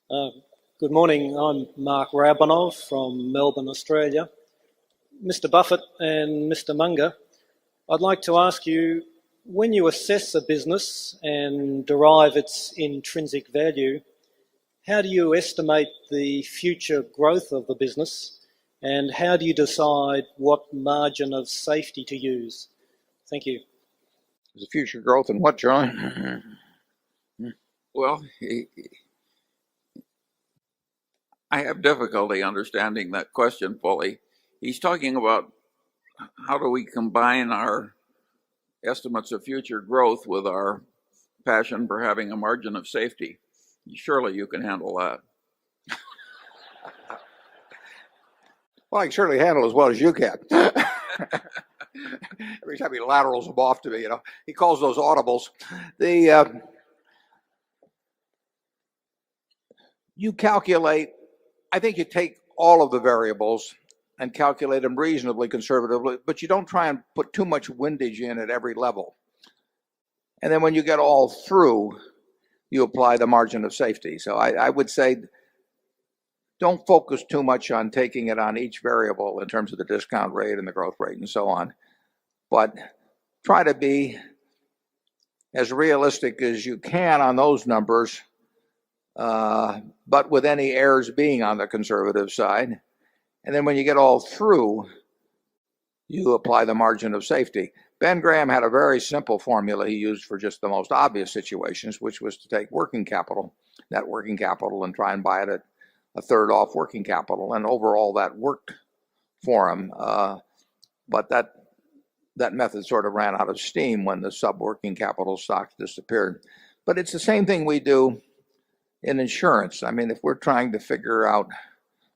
Uh, Good morning. I'm Mark Rabanov from Melbourne, Australia. Mr. Buffett and Mr. Munger, I'd like to ask you, when you assess a business and derive its intrinsic value, how do you estimate the future growth of the business, and how do you decide what margin of safety to use? Thank you. The future growth and what, Charlie? Well, I have difficulty understanding that question fully. He's talking about how do we combine our estimates of future growth with our passion for having a margin of safety. Surely you can handle that. Well, I can certainly handle as well as you can. Every time he laterals them off to me, he calls those audibles. You calculate, I think you take all of the variables and calculate them reasonably conservatively, but you don't try and put too much windage in at every level. And then when you get all through, you apply the margin of safety. So I would say don't focus too much on taking it on each variable in terms of the discount rate and the growth rate and so on, but try to be as realistic as you can on those numbers, but with any errors being on the conservative side. And then when you get all through, you apply the margin of safety. Ben Graham had a very simple formula he used for just the most obvious situations, which was to take working capital, net working capital, and try and buy it at a third off working capital. And overall, that worked for him. But that method sort of ran out of steam when the sub-working capital stocks disappeared. But it's the same thing we do in insurance. I mean, if we're trying to figure out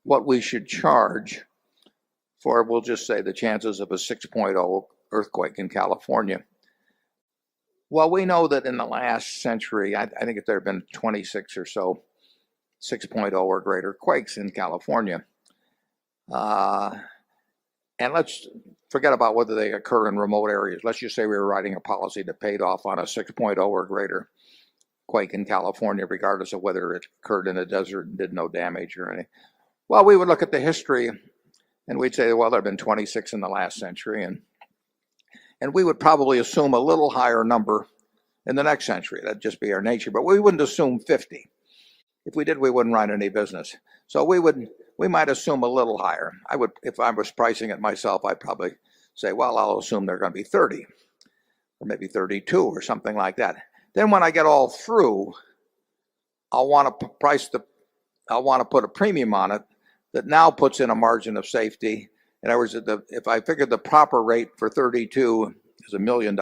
what we should charge for, we'll just say, the chances of a 6.0 earthquake in California. Well, we know that in the last century, I think there have been 26 or so 6.0 or greater quakes in California. And let's forget about whether they occur in remote areas. Let's just say we were writing a policy that paid off on a 6.0 or greater quake in California, regardless of whether it occurred in the desert and did no damage or anything. Well, we would look at the history and we'd say, well, there have been 26 in the last century, and we would probably assume a little higher number in the next century. That'd just be our nature, but we wouldn't assume 50. If we did, we wouldn't write any business. So we might assume a little higher. I would, if I was pricing it myself, I'd probably say, well, I'll assume they're going to be 30 or maybe 32 or something like that. Then when I get all through, I'll want to put a premium on it that now puts in a margin of safety. In other words, if I figured the proper rate for 32 is $1 million,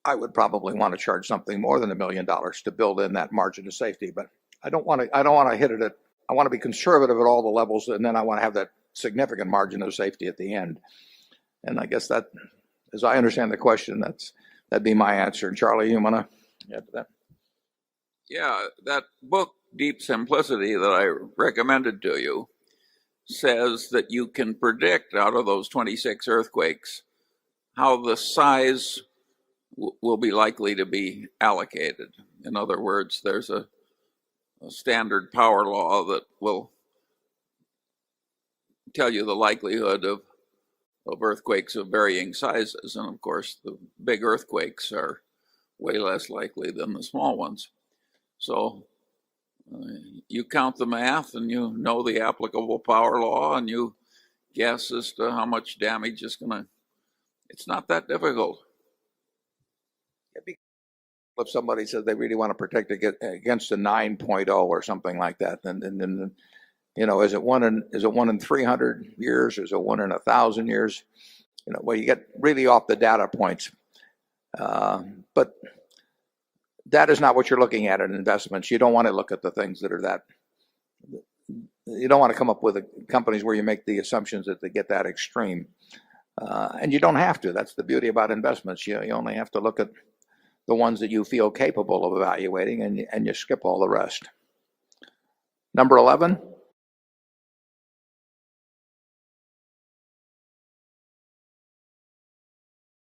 I would probably want to charge something more than $1 million to build in that margin of safety. But I don't want to hit it at. I want to be conservative at all the levels, and then I want to have that significant margin of safety at the end. And I guess that, as I understand the question, that'd be my answer. And Charlie, you want to add to that? Yeah, that book, Deep Simplicity, that I recommended to you, says that you can predict out of those 26 earthquakes how the size will be likely to be allocated. In other words, there's a standard power law that will tell you the likelihood of earthquakes of varying sizes. And of course, the big earthquakes are way less likely than the small ones. So you count the math and you know the applicable power law and you guess as to how much damage is going to. It's not that difficult. If somebody says they really want to protect against a 9.0 or something like that, then is it one in 300 years? Is it 1 in 1,000 years? Well, you get really off the data points, but that is not what you're looking at in investments. You don't want to look at the things that are that. You don't want to come up with companies where you make the assumptions that they get that extreme, and you don't have to. That's the beauty about investments. You only have to look at the ones that you feel capable of evaluating, and you skip all the rest. Number 11.